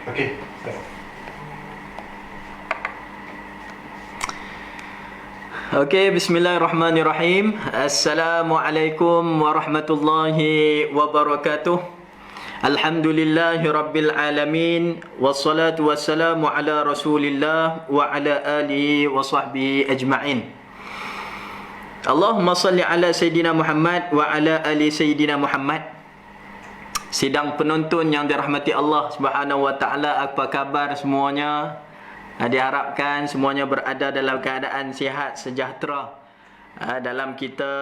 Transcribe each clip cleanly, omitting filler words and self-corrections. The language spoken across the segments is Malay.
Okey. Okey, bismillahirrahmanirrahim. Assalamualaikum warahmatullahi wabarakatuh. Alhamdulillahi rabbil alamin. Wassalatu wassalamu ala rasulillah wa ala alihi wa sahbihi ajma'in. Allahumma salli ala Sayyidina Muhammad wa ala ali Sayyidina Muhammad. Sidang penonton yang dirahmati Allah Subhanahu wa taala, apa khabar semuanya? Diharapkan semuanya berada dalam keadaan sihat sejahtera dalam kita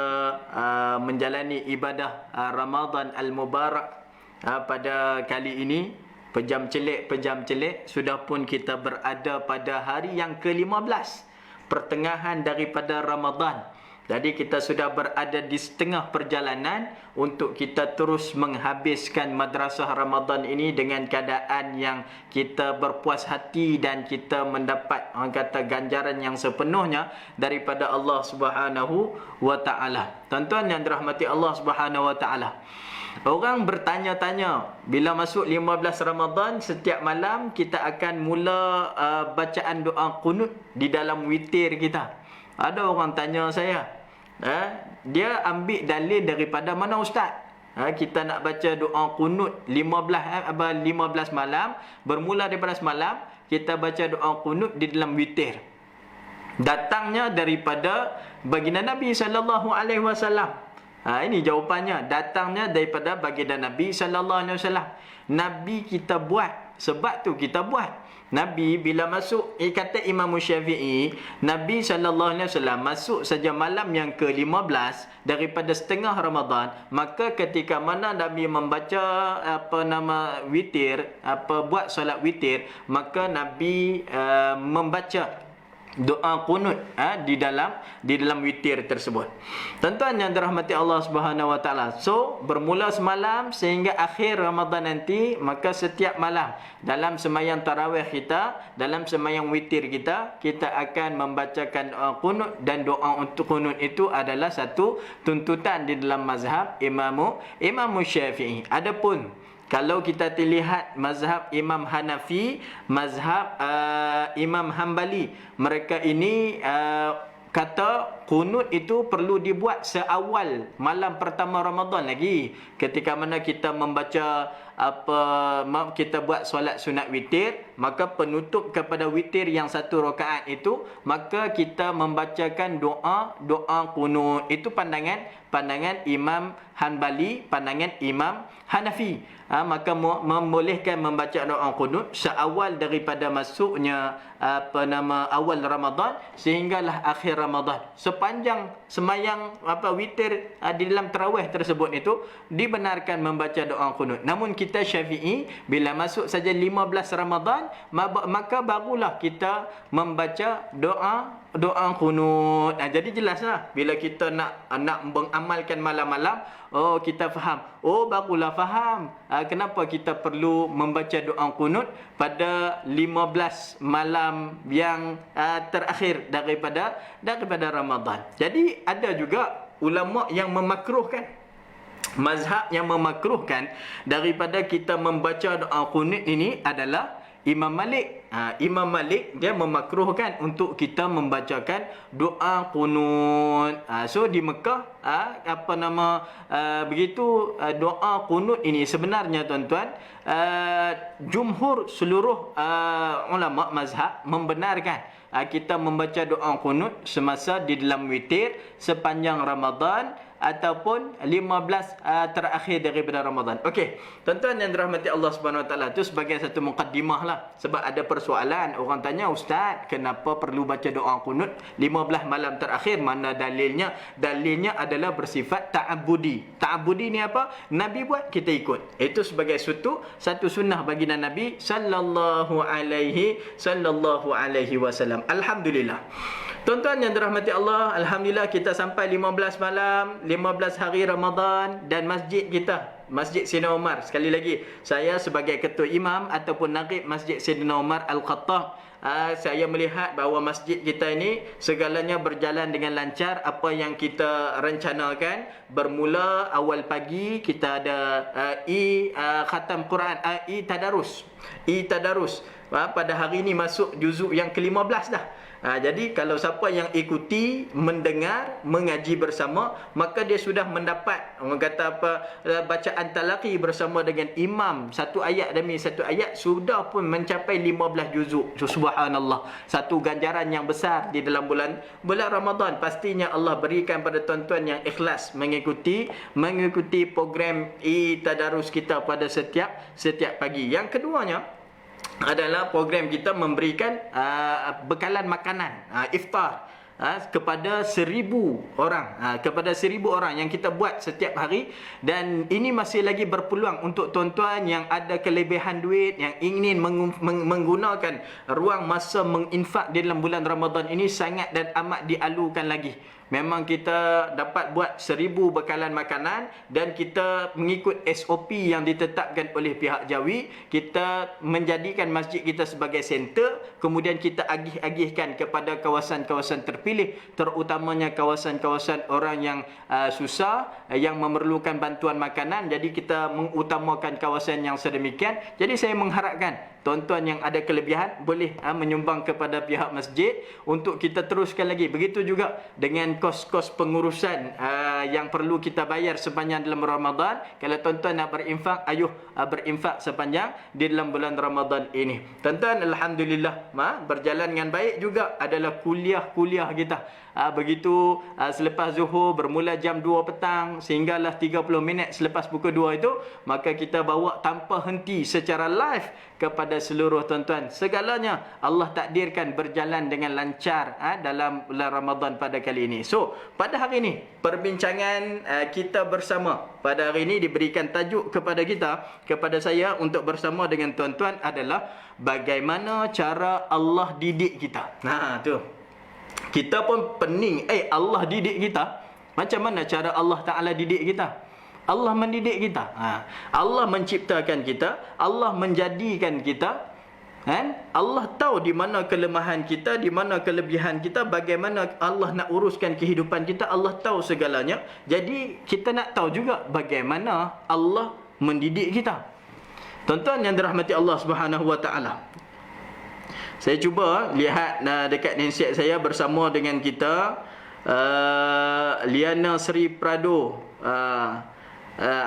menjalani ibadah Ramadan Al-Mubarak pada kali ini. Pejam celik sudah pun kita berada pada hari yang ke-15 pertengahan daripada Ramadan. Jadi kita sudah berada di setengah perjalanan untuk kita terus menghabiskan madrasah Ramadan ini dengan keadaan yang kita berpuas hati dan kita mendapat, orang kata, ganjaran yang sepenuhnya daripada Allah Subhanahu wa taala. Tuan-tuan yang dirahmati Allah Subhanahu wa taala, orang bertanya-tanya, bila masuk 15 Ramadan, setiap malam kita akan mula bacaan doa qunut di dalam witir kita. Ada orang tanya saya, dia ambil dalil daripada mana ustaz? Kita nak baca doa qunut 15 malam, bermula daripada semalam kita baca doa qunut di dalam witir. Datangnya daripada baginda Nabi sallallahu alaihi wasallam. Ini jawapannya, datangnya daripada baginda Nabi sallallahu alaihi wasallam. Nabi kita buat, sebab tu kita buat. Nabi bila masuk, kata Imam Syafi'i, Nabi SAW masuk saja malam yang ke-15 daripada setengah Ramadan, maka ketika mana Nabi membaca witir, buat solat witir, maka Nabi membaca doa qunut di dalam witir tersebut. Tuan-tuan yang dirahmati Allah Subhanahu wa taala, so bermula semalam sehingga akhir Ramadan nanti, maka setiap malam dalam sembahyang tarawih kita, dalam sembahyang witir kita, kita akan membacakan doa qunut, dan doa untuk qunut itu adalah satu tuntutan di dalam mazhab Imam Syafi'i. Adapun kalau kita lihat mazhab Imam Hanafi, mazhab Imam Hanbali, mereka ini kata qunut itu perlu dibuat seawal malam pertama Ramadan lagi. Ketika mana kita membaca kita buat solat sunat witir, maka penutup kepada witir yang satu rakaat itu, maka kita membacakan doa qunut. Itu pandangan Imam Hanbali, pandangan Imam Hanafi. Maka membolehkan membaca doa qunut seawal daripada masuknya awal Ramadan sehinggalah akhir Ramadan. Sepanjang semayang witir di dalam tarawih tersebut itu dibenarkan membaca doa qunut. Namun kita Syafi'i, bila masuk saja 15 Ramadan, maka barulah kita membaca doa qunut. Jadi jelaslah bila kita nak mengamalkan malam-malam, kita faham. Barulah faham kenapa kita perlu membaca doa qunut pada 15 malam yang terakhir daripada Ramadan. Jadi ada juga ulama yang memakruhkan, mazhab yang memakruhkan daripada kita membaca doa qunut ini adalah Imam Malik. Imam Malik dia memakruhkan untuk kita membacakan doa qunut. So di Mekah begitu doa qunut ini sebenarnya tuan-tuan, jumhur seluruh ulama mazhab membenarkan kita membaca doa qunut semasa di dalam witir sepanjang Ramadan ataupun 15 terakhir daripada Ramadan. Okey, tuan-tuan yang dirahmati Allah Subhanahu wa taala, itu sebagai satu mukaddimah lah. Sebab ada persoalan, orang tanya, ustaz, kenapa perlu baca doa qunut 15 malam terakhir? Mana dalilnya? Dalilnya adalah bersifat ta'abbudi. Ta'abbudi ni apa? Nabi buat, kita ikut. Itu sebagai satu sunnah baginda Nabi sallallahu alaihi wasallam. Alhamdulillah. Tuan-tuan yang dirahmati Allah, alhamdulillah kita sampai 15 malam, 15 hari Ramadan, dan masjid kita, Masjid Sayyidina Umar. Sekali lagi, saya sebagai ketua imam ataupun naqib Masjid Sayyidina Umar Al-Khattab saya melihat bahawa masjid kita ini segalanya berjalan dengan lancar. Apa yang kita rencanakan, bermula awal pagi kita ada khatam Quran, tadarus. Pada hari ini masuk juzuk yang ke-15 dah. Jadi kalau siapa yang ikuti, mendengar, mengaji bersama, maka dia sudah mendapat, orang kata apa, bacaan talaqi bersama dengan imam, satu ayat demi satu ayat, sudah pun mencapai 15 juzuk. Subhanallah, satu ganjaran yang besar di dalam bulan Ramadan. Pastinya Allah berikan pada tuan-tuan yang ikhlas mengikuti program tadarus kita pada setiap pagi. Yang keduanya adalah program kita memberikan bekalan makanan, iftar, kepada 1,000 orang yang kita buat setiap hari. Dan ini masih lagi berpeluang untuk tuan-tuan yang ada kelebihan duit, yang ingin menggunakan ruang masa menginfak di dalam bulan Ramadan ini, sangat dan amat dialukan lagi. Memang kita dapat buat 1,000 bekalan makanan, dan kita mengikut SOP yang ditetapkan oleh pihak Jawi. Kita menjadikan masjid kita sebagai center, kemudian kita agih-agihkan kepada kawasan-kawasan terpilih, terutamanya kawasan-kawasan orang yang susah, yang memerlukan bantuan makanan. Jadi kita mengutamakan kawasan yang sedemikian. Jadi saya mengharapkan tuan-tuan yang ada kelebihan boleh menyumbang kepada pihak masjid untuk kita teruskan lagi. Begitu juga dengan kos-kos pengurusan yang perlu kita bayar sepanjang dalam Ramadan. Kalau tuan-tuan nak berinfak, ayuh berinfak sepanjang di dalam bulan Ramadan ini. Tuan-tuan, alhamdulillah berjalan dengan baik juga adalah kuliah kita. Begitu selepas zuhur, bermula jam 2 petang sehinggalah 30 minit selepas pukul 2 itu, maka kita bawa tanpa henti secara live kepada seluruh tuan-tuan. Segalanya Allah takdirkan berjalan dengan lancar dalam bulan Ramadan pada kali ini. So, pada hari ini perbincangan kita bersama pada hari ini diberikan tajuk kepada saya untuk bersama dengan tuan-tuan adalah bagaimana cara Allah didik kita. Tu. Kita pun pening, Allah didik kita. Macam mana cara Allah Ta'ala didik kita? Allah mendidik kita. Allah menciptakan kita, Allah menjadikan kita, kan? Allah tahu di mana kelemahan kita, di mana kelebihan kita, bagaimana Allah nak uruskan kehidupan kita. Allah tahu segalanya. Jadi kita nak tahu juga bagaimana Allah mendidik kita. Tuan-tuan yang dirahmati Allah Subhanahu Wa Ta'ala, saya cuba lihat dekat handset saya bersama dengan kita Liana Sri Prado.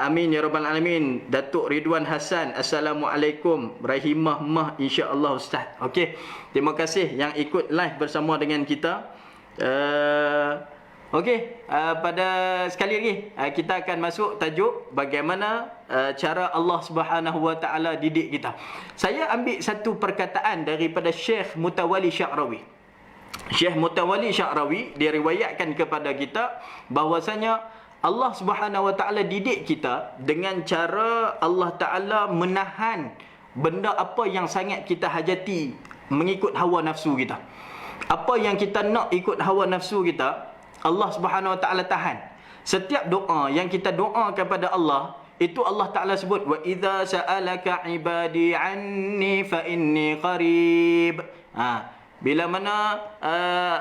Amin ya rabbal alamin. Datuk Ridwan Hassan, Assalamualaikum. Rahimah Mah, insya-Allah Ustaz. Okey, terima kasih yang ikut live bersama dengan kita. Okey, pada sekali lagi kita akan masuk tajuk bagaimana cara Allah Subhanahu Wa Ta'ala didik kita. Saya ambil satu perkataan daripada Syekh Mutawalli Sya'rawi. Syekh Mutawalli Sya'rawi diriwayatkan kepada kita bahwasanya Allah Subhanahu Wa Ta'ala didik kita dengan cara Allah Ta'ala menahan benda apa yang sangat kita hajati mengikut hawa nafsu kita. Apa yang kita nak ikut hawa nafsu kita, Allah Subhanahu Wa Ta'ala tahan. Setiap doa yang kita doa kepada Allah, itu Allah Ta'ala sebut, wa idza sa'alaka ibadi anni fa inni qarib. Bila mana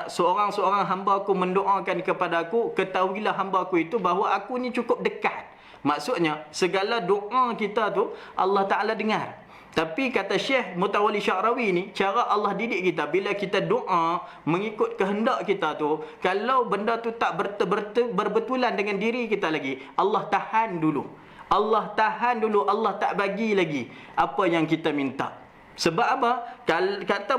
seorang-seorang hamba aku mendoakan kepada aku, ketahuilah hamba aku itu bahawa aku ni cukup dekat. Maksudnya segala doa kita tu Allah Ta'ala dengar. Tapi kata Syekh Mutawalli Sya'rawi ni, cara Allah didik kita bila kita doa mengikut kehendak kita tu, kalau benda tu tak berbetulan dengan diri kita lagi, Allah tahan dulu. Allah tahan dulu, Allah tak bagi lagi apa yang kita minta. Sebab apa? Kata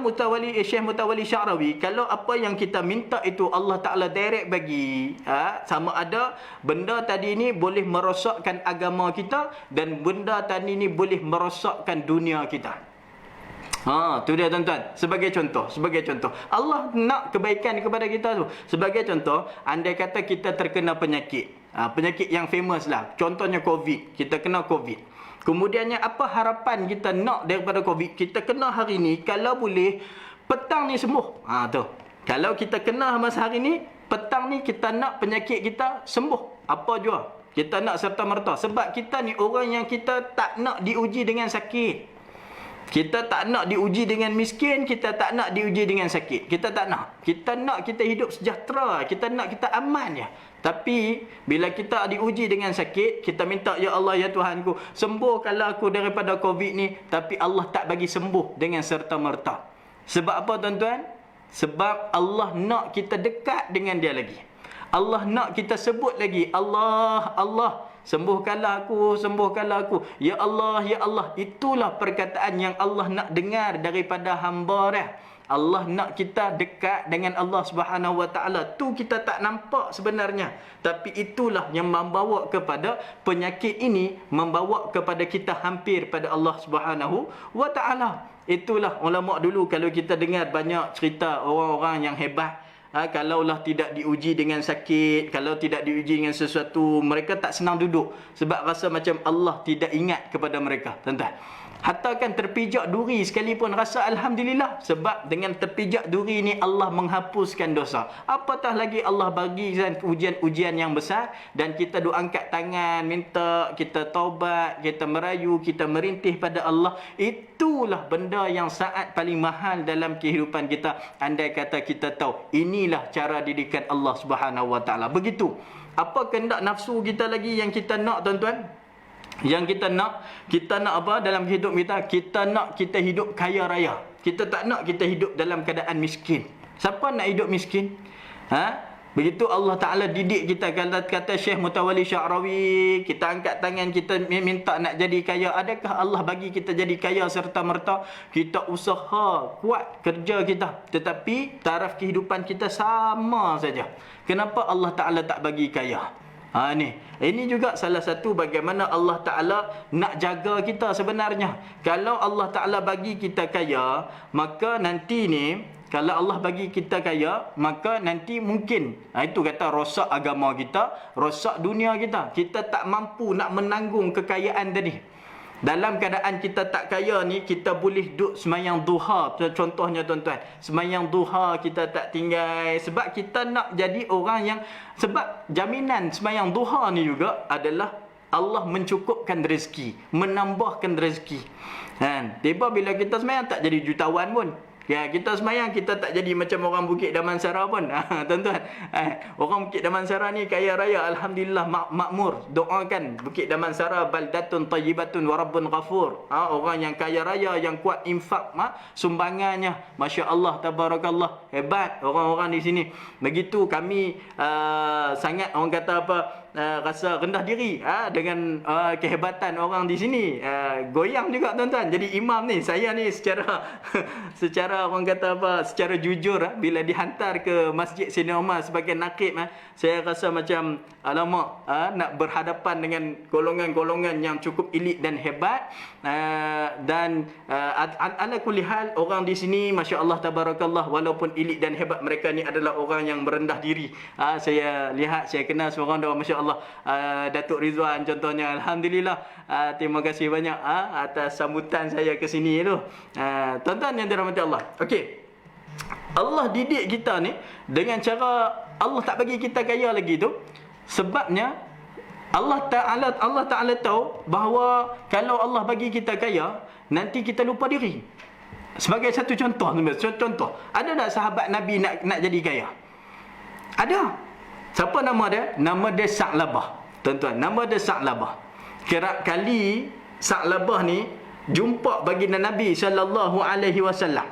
Syekh Mutawalli Sya'rawi, kalau apa yang kita minta itu Allah Ta'ala direct bagi, sama ada benda tadi ni boleh merosakkan agama kita, dan benda tadi ni boleh merosakkan dunia kita. Tu dia tuan-tuan. Sebagai contoh, Allah nak kebaikan kepada kita tu. Sebagai contoh, andai kata kita terkena penyakit, penyakit yang famous lah, contohnya COVID. Kita kena COVID. Kemudiannya apa harapan kita nak daripada COVID? Kita kena hari ni, kalau boleh petang ni sembuh. Tu. Kalau kita kena masa hari ni, petang ni kita nak penyakit kita sembuh. Apa jua kita nak serta merta. Sebab kita ni orang yang kita tak nak diuji dengan sakit. Kita tak nak diuji dengan miskin, kita tak nak diuji dengan sakit. Kita tak nak. Kita nak kita hidup sejahtera, kita nak kita aman ya. Tapi bila kita diuji dengan sakit, kita minta, ya Allah ya Tuhanku, sembuhkanlah aku daripada COVID ni, tapi Allah tak bagi sembuh dengan serta-merta. Sebab apa tuan-tuan? Sebab Allah nak kita dekat dengan dia lagi. Allah nak kita sebut lagi, Allah, Allah, sembuhkanlah aku, sembuhkanlah aku. Ya Allah, ya Allah. Itulah perkataan yang Allah nak dengar daripada hamba dia. Allah nak kita dekat dengan Allah Subhanahu Wa Taala. Tu kita tak nampak sebenarnya. Tapi itulah yang membawa kepada penyakit ini, membawa kepada kita hampir pada Allah Subhanahu Wa Taala. Itulah ulama dulu, kalau kita dengar banyak cerita orang-orang yang hebat, kalaulah tidak diuji dengan sakit, kalau tidak diuji dengan sesuatu, mereka tak senang duduk. Sebab rasa macam Allah tidak ingat kepada mereka, tuan-tuan. Hatta kan terpijak duri sekalipun rasa Alhamdulillah. Sebab dengan terpijak duri ni Allah menghapuskan dosa. Apatah lagi Allah bagi ujian-ujian yang besar, dan kita doa angkat tangan, minta, kita taubat, kita merayu, kita merintih pada Allah. Itulah benda yang saat paling mahal dalam kehidupan kita. Andai kata kita tahu, inilah cara didikan Allah Subhanahu Wa Taala. Begitu. Apa kehendak nafsu kita lagi yang kita nak, tuan-tuan? Yang kita nak apa dalam hidup kita? Kita nak kita hidup kaya raya. Kita tak nak kita hidup dalam keadaan miskin. Siapa nak hidup miskin? Begitu Allah Ta'ala didik kita. Kata Syekh Mutawalli Sya'rawi, kita angkat tangan, kita minta nak jadi kaya. Adakah Allah bagi kita jadi kaya serta-merta? Kita usaha kuat kerja kita, tetapi taraf kehidupan kita sama saja. Kenapa Allah Ta'ala tak bagi kaya? Ini juga salah satu bagaimana Allah Ta'ala nak jaga kita sebenarnya. Kalau Allah Ta'ala bagi kita kaya, maka nanti ni, kalau Allah bagi kita kaya, maka nanti mungkin, itu kata rosak agama kita, rosak dunia kita. Kita tak mampu nak menanggung kekayaan tadi. Dalam keadaan kita tak kaya ni, kita boleh duduk semayang duha. Contohnya tuan-tuan, semayang duha kita tak tinggal. Sebab kita nak jadi orang yang, sebab jaminan semayang duha ni juga adalah Allah mencukupkan rezeki, menambahkan rezeki. Tiba bila kita semayang tak jadi jutawan pun. Ya, kita semayang, kita tak jadi macam orang Bukit Damansara pun. Tuan-tuan, orang Bukit Damansara ni kaya raya, Alhamdulillah, makmur. Doakan Bukit Damansara baldatun tayyibatun wa rabbun ghafur. Orang yang kaya raya, yang kuat infak, sumbangannya, Masya Allah, tabarakallah, hebat orang-orang di sini. Begitu kami sangat, orang kata apa, rasa rendah diri dengan kehebatan orang di sini. Goyang juga tuan-tuan. Jadi imam ni, saya ni secara orang kata apa, secara jujur, bila dihantar ke Masjid Sayyidina Umar sebagai nakib, saya rasa macam alamak, nak berhadapan dengan golongan-golongan yang cukup elit dan hebat. Dan ala kulli hal, orang di sini Masya Allah tabarakallah, walaupun elit dan hebat, mereka ni adalah orang yang merendah diri. Saya lihat, saya kenal seorang dah, Masya Allah, Datuk Rizwan contohnya. Alhamdulillah, terima kasih banyak atas sambutan saya ke sini tu. Tuan-tuan yang dirahmati Allah, okey, Allah didik kita ni dengan cara Allah tak bagi kita kaya lagi tu. Sebabnya Allah Ta'ala tahu bahawa kalau Allah bagi kita kaya, nanti kita lupa diri. Sebagai satu contoh, ada tak sahabat Nabi nak jadi kaya? Ada. Siapa nama dia? Nama dia Sa'labah. Tuan-tuan, nama dia Sa'labah. Kerap kali Sa'labah ni jumpa baginda Nabi sallallahu alaihi wasallam.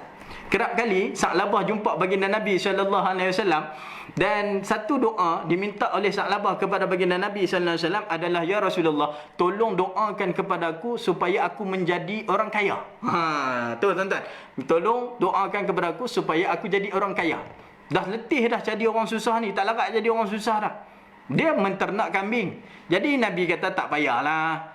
Kerap kali Sa'labah jumpa baginda Nabi sallallahu alaihi wasallam, dan satu doa diminta oleh Sa'labah kepada baginda Nabi sallallahu alaihi wasallam adalah, ya Rasulullah, tolong doakan kepadaku supaya aku menjadi orang kaya. Tu tuan-tuan, tolong doakan kepadaku supaya aku jadi orang kaya. Dah letih dah jadi orang susah ni, tak larat jadi orang susah dah. Dia menternak kambing. Jadi Nabi kata tak payahlah,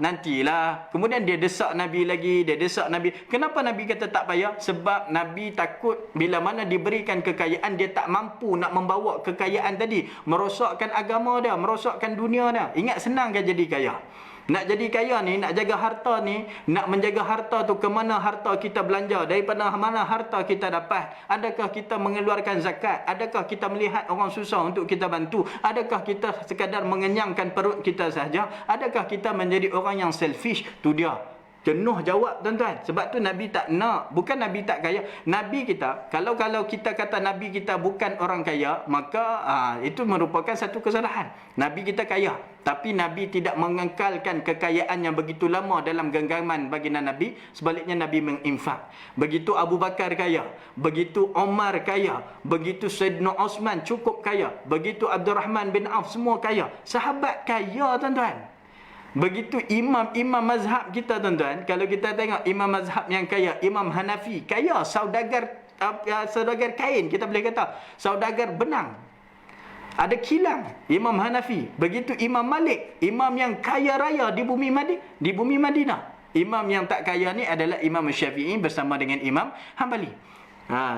nantilah. Kemudian dia desak Nabi lagi, dia desak Nabi. Kenapa Nabi kata tak payah? Sebab Nabi takut bila mana diberikan kekayaan, dia tak mampu nak membawa kekayaan tadi, merosakkan agama dia, merosakkan dunia dia. Ingat, senang kan jadi kaya? Nak jadi kaya ni, nak jaga harta ni, nak menjaga harta tu, ke mana harta kita belanja, daripada mana harta kita dapat. Adakah kita mengeluarkan zakat? Adakah kita melihat orang susah untuk kita bantu? Adakah kita sekadar mengenyangkan perut kita saja? Adakah kita menjadi orang yang selfish? Tu dia. Jenuh jawab tuan-tuan. Sebab tu Nabi tak nak. Bukan Nabi tak kaya. Nabi kita, kalau kita kata Nabi kita bukan orang kaya, maka itu merupakan satu kesalahan. Nabi kita kaya. Tapi Nabi tidak mengekalkan kekayaan yang begitu lama dalam genggaman baginda Nabi. Sebaliknya Nabi menginfak. Begitu Abu Bakar kaya. Begitu Omar kaya. Begitu Sayyidina Osman cukup kaya. Begitu Abdurrahman bin Auf semua kaya. Sahabat kaya tuan-tuan. Begitu imam-imam mazhab kita tuan-tuan, kalau kita tengok imam mazhab yang kaya, Imam Hanafi kaya, saudagar kain, kita boleh kata saudagar benang, ada kilang, Imam Hanafi. Begitu Imam Malik, imam yang kaya raya di bumi Madinah. Imam yang tak kaya ni adalah Imam Syafi'i bersama dengan Imam Hanbali.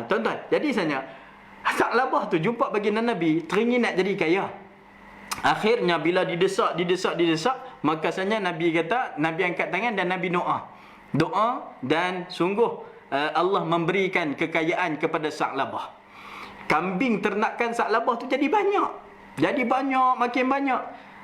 Tuan-tuan, jadi sebenarnya Sa'labah tu jumpa baginda Nabi, teringin nak jadi kaya. Akhirnya bila didesak, maka sebenarnya Nabi kata, Nabi angkat tangan dan Nabi doa dan sungguh Allah memberikan kekayaan kepada Sa'labah. Kambing ternakan Sa'labah tu jadi banyak, makin banyak.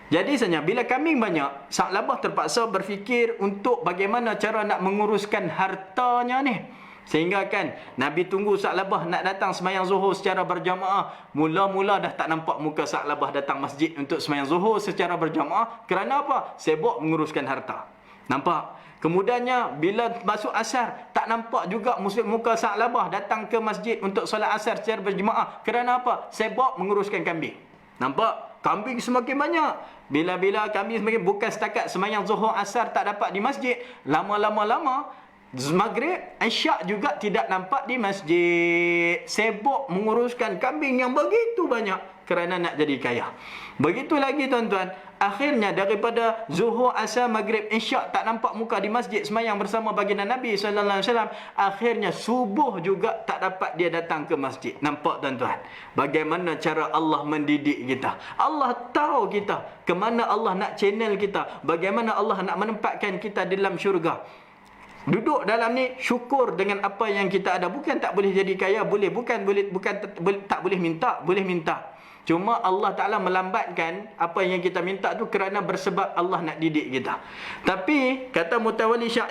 Jadi sebenarnya bila kambing banyak, Sa'labah terpaksa berfikir untuk bagaimana cara nak menguruskan hartanya ni. Sehingga kan Nabi tunggu Sa'labah nak datang sembahyang zuhur secara berjamaah. Mula-mula dah tak nampak muka Sa'labah datang masjid untuk sembahyang zuhur secara berjamaah. Kerana apa? Sibuk menguruskan harta. Nampak? Kemudiannya bila masuk asar, tak nampak juga muka Sa'labah datang ke masjid untuk solat asar secara berjamaah. Kerana apa? Sibuk menguruskan kambing. Nampak? Kambing semakin banyak. Bila-bila kambing semakin, bukan setakat sembahyang zuhur asar tak dapat di masjid, lama-lama Maghrib, Isyak juga tidak nampak di masjid. Sibuk menguruskan kambing yang begitu banyak kerana nak jadi kaya. Begitu lagi tuan-tuan, akhirnya daripada Zuhur, Asar, Maghrib, Isyak tak nampak muka di masjid sembahyang bersama baginda Nabi sallallahu alaihi wasallam, akhirnya subuh juga tak dapat dia datang ke masjid. Nampak tuan-tuan, bagaimana cara Allah mendidik kita. Allah tahu kita ke mana Allah nak channel kita, bagaimana Allah nak menempatkan kita dalam syurga. Duduk dalam ni syukur dengan apa yang kita ada. Bukan tak boleh jadi kaya, boleh. Bukan tak boleh minta, boleh minta. Cuma Allah Ta'ala melambatkan apa yang kita minta tu kerana bersebab Allah nak didik kita. Tapi kata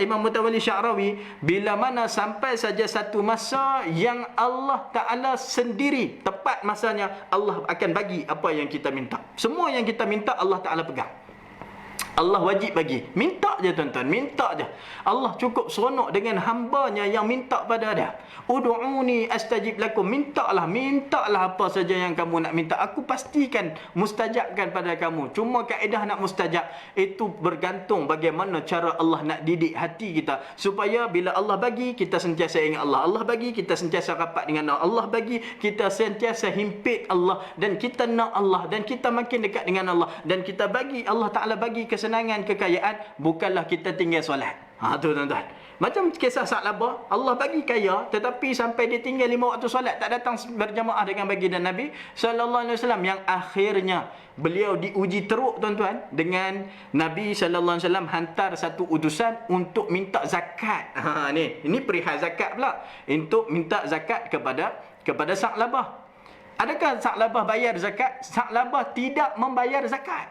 Imam Mutawalli Sya'rawi, bila mana sampai saja satu masa yang Allah Ta'ala sendiri, tepat masanya, Allah akan bagi apa yang kita minta. Semua yang kita minta Allah Ta'ala pegang. Allah wajib bagi. Minta je tuan-tuan, minta je. Allah cukup seronok dengan hambanya yang minta pada dia. Ud'uni astajib lakum. Mintalah apa saja yang kamu nak minta. Aku pastikan mustajabkan pada kamu. Cuma kaedah nak mustajab itu bergantung bagaimana cara Allah nak didik hati kita. Supaya bila Allah bagi, kita sentiasa ingat Allah. Allah bagi, kita sentiasa rapat dengan Allah. Allah bagi, kita sentiasa himpit Allah. Dan kita nak Allah. Dan kita makin dekat dengan Allah. Dan kita bagi, Allah Ta'ala bagi kesenangan, kekayaan, bukanlah kita tinggal solat. Tu tuan-tuan. Macam kisah Sa'labah, Allah bagi kaya, tetapi sampai dia tinggal 5 waktu solat, tak datang berjamaah dengan baginda Nabi sallallahu alaihi wasallam, yang akhirnya beliau diuji teruk tuan-tuan, dengan Nabi sallallahu alaihi wasallam hantar satu utusan untuk minta zakat. Ini perihal zakat pula, untuk minta zakat kepada Sa'labah. Adakah Sa'labah bayar zakat? Sa'labah tidak membayar zakat.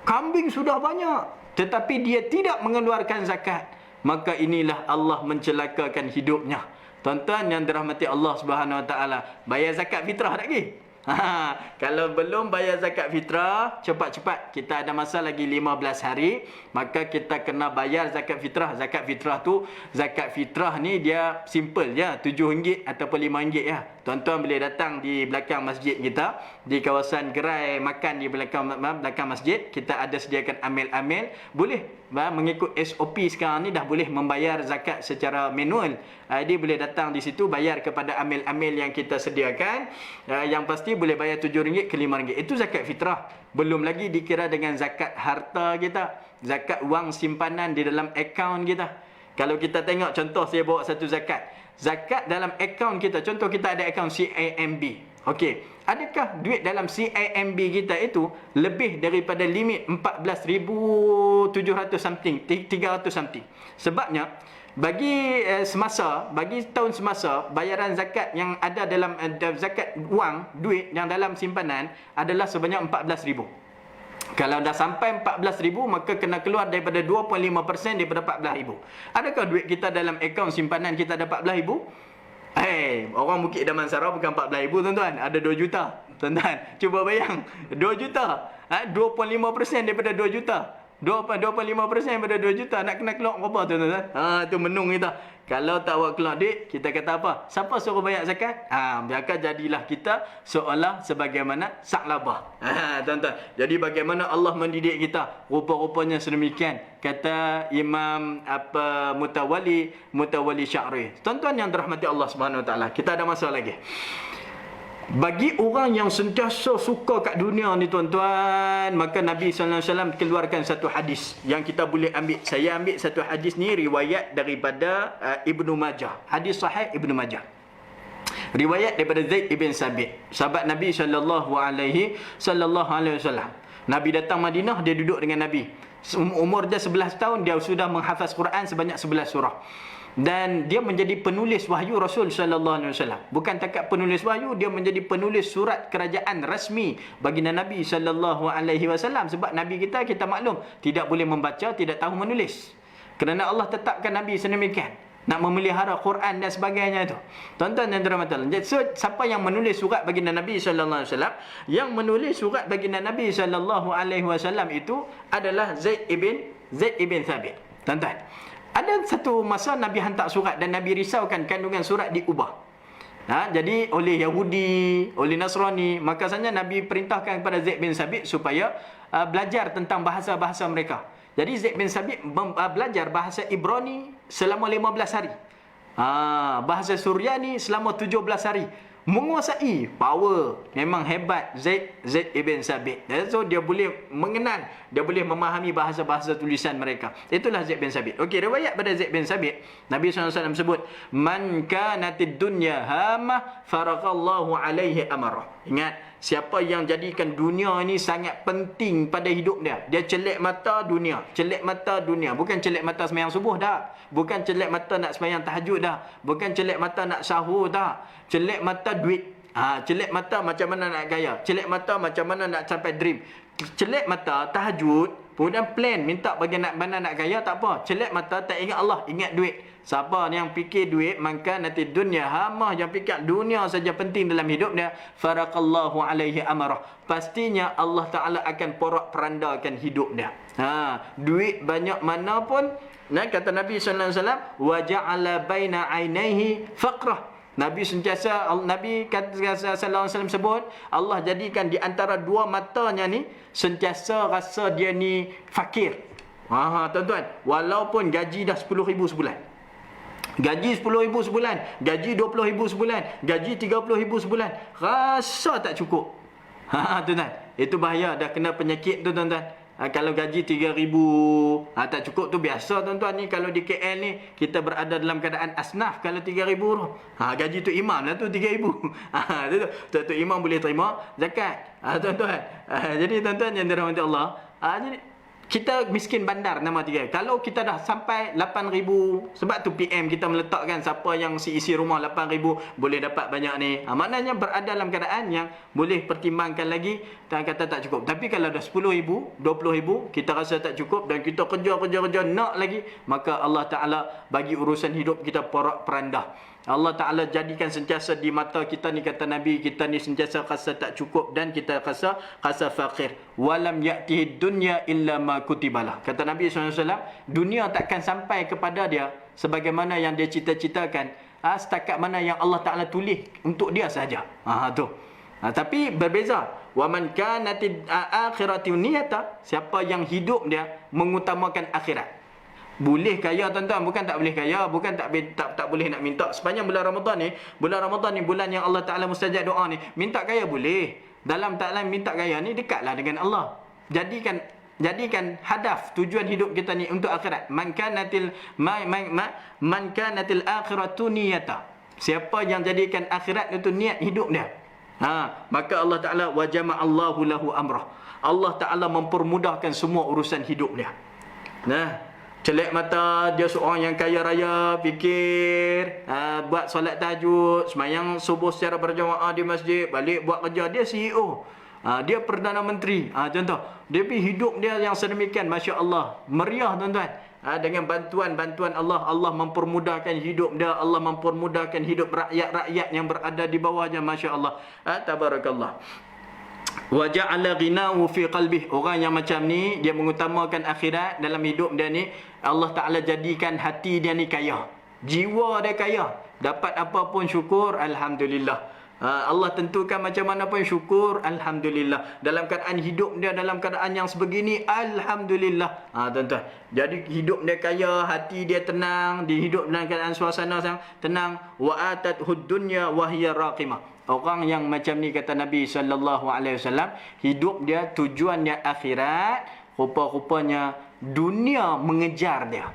Kambing sudah banyak, tetapi dia tidak mengeluarkan zakat. Maka inilah Allah mencelakakan hidupnya. Tuan-tuan yang dirahmati Allah Subhanahu Wa Taala, bayar zakat fitrah tak lagi? Kalau belum bayar zakat fitrah, cepat-cepat, kita ada masa lagi 15 hari, maka kita kena bayar zakat fitrah. Zakat fitrah ni dia simple je, RM7 ataupun RM5 ya. Tuan-tuan boleh datang di belakang masjid kita, di kawasan gerai makan di belakang masjid, kita ada sediakan amil-amil. Boleh mengikut SOP sekarang ni dah boleh membayar zakat secara manual. Dia boleh datang di situ, bayar kepada amil-amil yang kita sediakan. Yang pasti boleh bayar RM7 ke RM5. Itu zakat fitrah. Belum lagi dikira dengan zakat harta kita, zakat wang simpanan di dalam akaun kita. Kalau kita tengok contoh, saya bawa satu zakat dalam akaun kita. Contoh, kita ada akaun CIMB. Okey, adakah duit dalam CIMB kita itu lebih daripada limit 14,700 something, 300 something? Sebabnya bagi tahun semasa, bayaran zakat yang ada dalam zakat wang, duit yang dalam simpanan adalah sebanyak 14,000. Kalau dah sampai 14,000 maka kena keluar daripada 2.5% daripada 14,000. Adakah duit kita dalam akaun simpanan kita ada 14,000? Orang Bukit Damansara bukan 14,000 tuan-tuan, ada 2 juta. Tuan-tuan, cuba bayang 2 juta. 2.5% daripada 2 juta. 2.5% daripada 2 juta nak kena keluar apa tuan-tuan? Tu menung kita. Kalau tak buat keluar duit, kita kata apa? Siapa suruh bayar zakat? Maka jadilah kita seolah sebagaimana Sa'labah. Tuan-tuan. Jadi bagaimana Allah mendidik kita? Rupa-rupanya sedemikian. Kata Imam Mutawalli Sya'ri. Tuan-tuan yang dirahmati Allah Subhanahu Wa Taala, kita ada masa lagi. Bagi orang yang sentiasa suka kat dunia ni tuan-tuan, maka Nabi SAW keluarkan satu hadis yang kita boleh ambil. Saya ambil satu hadis ni riwayat daripada Ibnu Majah. Hadis sahih Ibnu Majah. Riwayat daripada Zaid ibn Sabit, sahabat Nabi sallallahu alaihi wasallam. Nabi datang Madinah, dia duduk dengan Nabi. Umur dia 11 tahun, dia sudah menghafaz Quran sebanyak 11 surah. Dan dia menjadi penulis wahyu Rasul sallallahu alaihi wasallam. Bukan takat penulis wahyu, dia menjadi penulis surat kerajaan rasmi baginda Nabi sallallahu alaihi wasallam. Sebab Nabi kita maklum tidak boleh membaca, tidak tahu menulis. Kerana Allah tetapkan Nabi sedemikian, nak memelihara Quran dan sebagainya itu. Tuan-tuan dan dirahmati Allah. So, siapa yang menulis surat baginda Nabi sallallahu alaihi wasallam? Yang menulis surat baginda Nabi sallallahu alaihi wasallam itu adalah Zaid ibn Thabit. Tuan-tuan, ada satu masa Nabi hantar surat dan Nabi risaukan kandungan surat diubah. Jadi oleh Yahudi, oleh Nasrani, maka saja Nabi perintahkan kepada Zaid bin Sabit supaya belajar tentang bahasa-bahasa mereka. Jadi Zaid bin Sabit belajar bahasa Ibrani selama 15 hari. Bahasa Suryani selama 17 hari. Menguasai, power, memang hebat Zaid ibn Sabit. So dia boleh mengenal, dia boleh memahami bahasa-bahasa tulisan mereka. Itulah Zaid bin Sabit. Okey, riwayat pada Zaid bin Sabit, Nabi SAW sebut, man kanatid dunya hamah faraqallahu alaihi amarah. Ingat, siapa yang jadikan dunia ini sangat penting pada hidup dia, dia celek mata dunia, bukan celek mata sembahyang subuh dah, bukan celek mata nak sembahyang tahajud dah, bukan celek mata nak sahur dah, celek mata duit. Celek mata macam mana nak gaya, celek mata macam mana nak capai dream, celek mata tahajud, kemudian plan minta bagi mana nak gaya, tak apa. Celek mata tak ingat Allah, ingat duit. Siapa yang fikir duit, maka nanti dunia hamah, yang fikir dunia saja penting dalam hidup dia, faraqallahu alaihi amarah, pastinya Allah Ta'ala akan porak-perandakan hidup dia. Duit banyak mana pun, kata Nabi SAW, wa ja'ala baina ainaihi faqrah. Nabi kata sallallahu alaihi wasallam sebut, Allah jadikan di antara dua matanya ni sentiasa rasa dia ni fakir. Tuan-tuan, walaupun gaji dah 10,000 sebulan, gaji 10,000 sebulan, gaji 20,000 sebulan, gaji 30,000 sebulan, rasa tak cukup. Tuan-tuan, itu bahaya, dah kena penyakit tu tuan-tuan. Kalau gaji 3,000 tak cukup tu biasa tuan-tuan ni. Kalau di KL ni kita berada dalam keadaan asnaf. Kalau 3,000 gaji tu imam lah tu 3,000. Tu imam boleh terima zakat. Tuan-tuan, jadi tuan-tuan yang dirahmati Allah, jadi kita miskin bandar nama 3. Kalau kita dah sampai 8,000, sebab tu PM kita meletakkan siapa yang isi rumah 8,000 boleh dapat banyak ni. Maknanya berada dalam keadaan yang boleh pertimbangkan lagi, tak kata tak cukup. Tapi kalau dah 10,000, 20,000, kita rasa tak cukup dan kita kerja nak lagi, maka Allah Ta'ala bagi urusan hidup kita porak-perandah. Allah Ta'ala jadikan sentiasa di mata kita ni, kata Nabi, kita ni sentiasa rasa tak cukup dan kita rasa fakir. Walam ya'tihi dunya illa ma kutibalah. Kata Nabi SAW, dunia takkan sampai kepada dia sebagaimana yang dia cita-citakan, setakat mana yang Allah Ta'ala tulis untuk dia sahaja. Tapi berbeza. Wa man kanatid akhirati niyata, siapa yang hidup dia mengutamakan akhirat. Boleh kaya tuan-tuan, bukan tak boleh kaya, bukan tak boleh nak minta. Sepanjang bulan Ramadan ni bulan yang Allah Ta'ala mustajab doa ni, minta kaya boleh. Dalam taklan minta kaya ni dekatlah dengan Allah. Jadikan hadaf tujuan hidup kita ni untuk akhirat. Man kanatil akhiratu niyata. Siapa yang jadikan akhirat itu niat hidup dia, maka Allah Ta'ala wa jama'allahu lahu amrah. Allah Ta'ala mempermudahkan semua urusan hidup dia. Celek mata dia seorang yang kaya raya, fikir, buat solat tahajud, sembahyang subuh secara berjamaah di masjid, balik buat kerja, dia CEO. Dia Perdana Menteri. Contoh, dia hidup dia yang sedemikian, Masya Allah, meriah tuan-tuan. Dengan bantuan Allah, Allah mempermudahkan hidup dia, Allah mempermudahkan hidup rakyat-rakyat yang berada di bawahnya, Masya Allah. Tabarakallah. Wa ja'ala ghinahu fi qalbih. Orang yang macam ni, dia mengutamakan akhirat dalam hidup dia ni, Allah Ta'ala jadikan hati dia ni kaya, jiwa dia kaya. Dapat apa pun syukur, Alhamdulillah. Allah tentukan macam mana pun syukur, Alhamdulillah. Dalam keadaan hidup dia dalam keadaan yang sebegini, Alhamdulillah. Tuan-tuan, jadi hidup dia kaya, hati dia tenang, dihidup dalam keadaan suasana yang tenang. Wa atathud dunya wa hiya raqimah. Orang yang macam ni, kata Nabi SAW, hidup dia tujuannya akhirat, rupa-rupanya dunia mengejar dia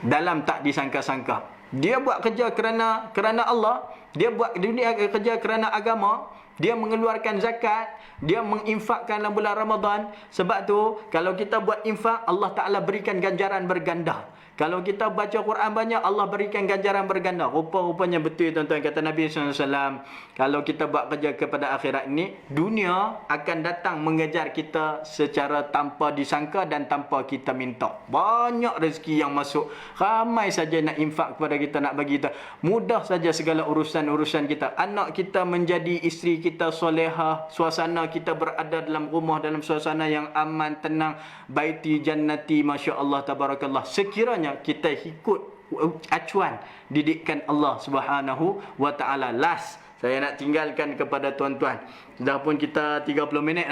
dalam tak disangka-sangka. Dia buat kerja kerana Allah, dia buat dunia kerja kerana agama, dia mengeluarkan zakat, dia menginfakkan dalam bulan Ramadan. Sebab tu kalau kita buat infak, Allah Ta'ala berikan ganjaran berganda. Kalau kita baca Quran banyak, Allah berikan ganjaran berganda. Rupa-rupanya betul tuan-tuan, kata Nabi SAW, kalau kita buat kerja kepada akhirat ini, dunia akan datang mengejar kita secara tanpa disangka dan tanpa kita minta. Banyak rezeki yang masuk, ramai saja nak infak kepada kita, nak bagi kita. Mudah saja segala urusan-urusan kita. Anak kita menjadi isteri kita solehah, suasana kita berada dalam rumah dalam suasana yang aman, tenang, baiti jannati, Masya Allah, tabarakallah. Sekiranya kita ikut acuan didikan Allah Subhanahu wa Ta'ala. Last, saya nak tinggalkan kepada tuan-tuan. Dah pun kita 30 minit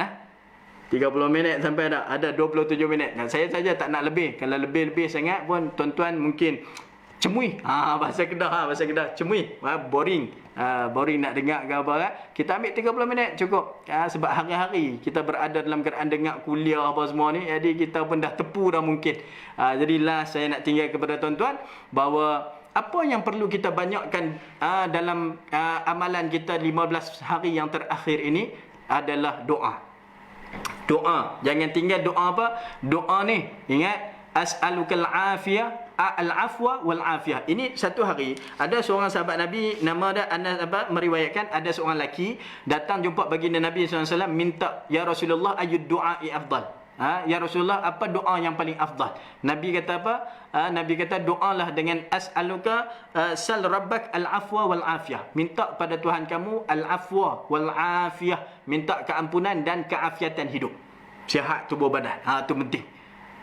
30 minit sampai dah. Ada 27 minit. Dan saya saja tak nak lebih. Kalau lebih-lebih sangat pun tuan-tuan mungkin cemui. Bahasa Kedah cemui. Boring. Boring nak dengar ke apa kan? Kita ambil 30 minit cukup. Sebab hari-hari kita berada dalam keadaan dengar kuliah apa semua ni, jadi kita pun dah tepu dah mungkin. Jadi last saya nak tinggal kepada tuan-tuan bahawa apa yang perlu kita banyakkan dalam amalan kita 15 hari yang terakhir ini adalah doa. Doa. Jangan tinggal doa apa? Doa ni, ingat, as'alukal afiyah, al-afwa wal afiyah. Ini satu hari ada seorang sahabat Nabi, nama dia Anas, meriwayatkan ada seorang lelaki datang jumpa baginda Nabi SAW, minta, ya Rasulullah, ayyud du'ai afdal. Ya Rasulullah, apa doa yang paling afdal? Nabi kata apa? Nabi kata, doalah dengan as'aluka sal rabbak al-afwa wal afiyah. Minta pada Tuhan kamu al-afwa wal afiyah, minta keampunan dan keafiatan hidup, sihat tubuh badan. Itu penting.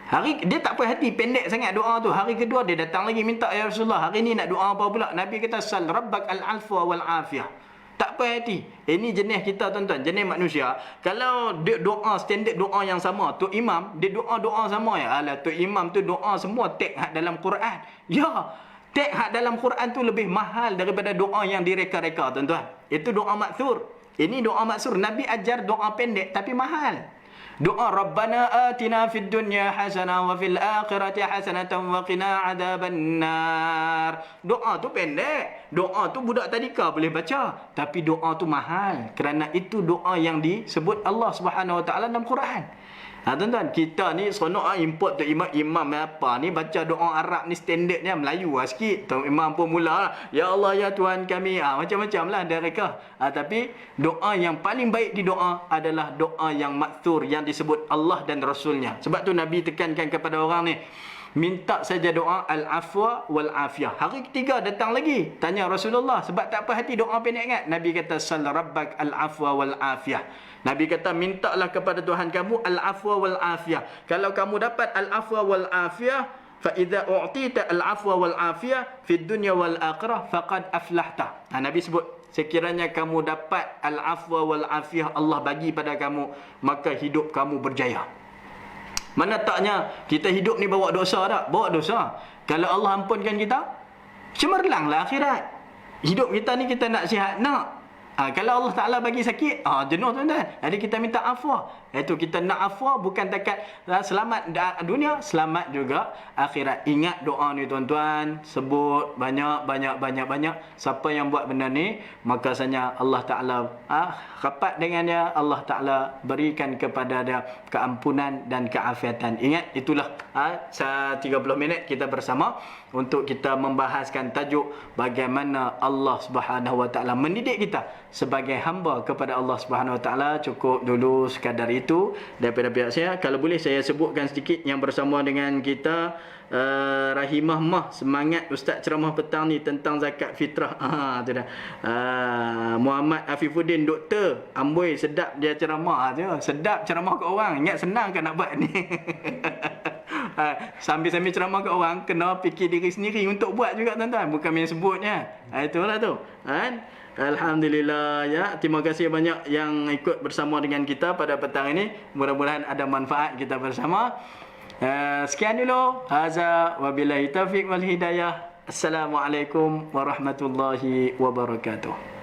Hari dia tak puas hati, pendek sangat doa tu. Hari kedua dia datang lagi minta, ya Rasulullah, hari ni nak doa apa pula? Nabi kata sal rabbak al-afwa wal afiyah. Tak puas hati. Ini jenis kita tuan-tuan, jenis manusia. Kalau dia doa standard doa yang sama, Tok Imam dia doa sama ya. Alah, Tok Imam tu doa semua tag hak dalam Quran. Ya, tag hak dalam Quran tu lebih mahal daripada doa yang direka-reka tuan-tuan. Itu doa maksur. Ini doa maksur. Nabi ajar doa pendek tapi mahal. Doa Rabbana atina fid dunya hasanah wa fil akhirati hasanatan wa qina adzabannar. Doa tu pendek. Doa tu budak tadika boleh baca, tapi doa tu mahal kerana itu doa yang disebut Allah Subhanahu wa Ta'ala dalam Quran. Tuan-tuan, kita ni seronok import tu imam apa ni baca doa Arab ni standardnya Melayu sikit. Imam pun mula, ya Allah ya Tuhan kami, macam-macam lah mereka. Tapi doa yang paling baik di doa adalah doa yang maksur, yang disebut Allah dan Rasulnya. Sebab tu Nabi tekankan kepada orang ni, minta saja doa al-afwa wal afiyah. Hari ketiga datang lagi tanya Rasulullah, sebab tak apa hati doa pendek kan. Nabi kata sal rabbak al-afwa wal afiyah. Nabi kata, mintalah kepada Tuhan kamu al-afwa wal afiyah. Kalau kamu dapat al-afwa wal afiyah, fa idza u'tita al-afwa wal afiyah fid dunya wal akhirah faqad aflahta. Nabi sebut, sekiranya kamu dapat al-afwa wal afiyah, Allah bagi pada kamu, maka hidup kamu berjaya. Mana taknya kita hidup ni bawa dosa tak? Bawa dosa. Kalau Allah ampunkan kita, cemerlanglah akhirat. Hidup kita ni kita nak sihat, nak. Kalau Allah Ta'ala bagi sakit, jenuh tuan-tuan. Jadi kita minta afwa. Itu kita nak afwa, bukan takat selamat dunia, selamat juga akhirat. Ingat doa ni tuan-tuan, sebut banyak. Siapa yang buat benda ni, maka saja Allah Ta'ala rapat dengannya, Allah Ta'ala berikan kepada dia keampunan dan keafiatan. Ingat, itulah 30 minit kita bersama untuk kita membahaskan tajuk bagaimana Allah Subhanahu Wa Ta'ala mendidik kita sebagai hamba kepada Allah Subhanahu Wa Taala. Cukup dulu sekadar itu daripada pihak saya. Kalau boleh saya sebutkan sedikit yang bersama dengan kita, Rahimah Mah, semangat Ustaz ceramah petang ni tentang zakat fitrah. Tu dah. Muhammad Afifuddin doktor amboi, sedap dia ceramah tu. Sedap ceramah ke orang. Ingat senang kan nak buat ni. Sambil-sambil ceramah ke orang, kena fikir diri sendiri untuk buat juga tuan-tuan, bukan main sebutnya. Itulah tu kan. Alhamdulillah ya. Terima kasih banyak yang ikut bersama dengan kita pada petang ini. Mudah-mudahan ada manfaat kita bersama. Sekian dulu. Haza wabillahi taufiq wal hidayah. Assalamualaikum warahmatullahi wabarakatuh.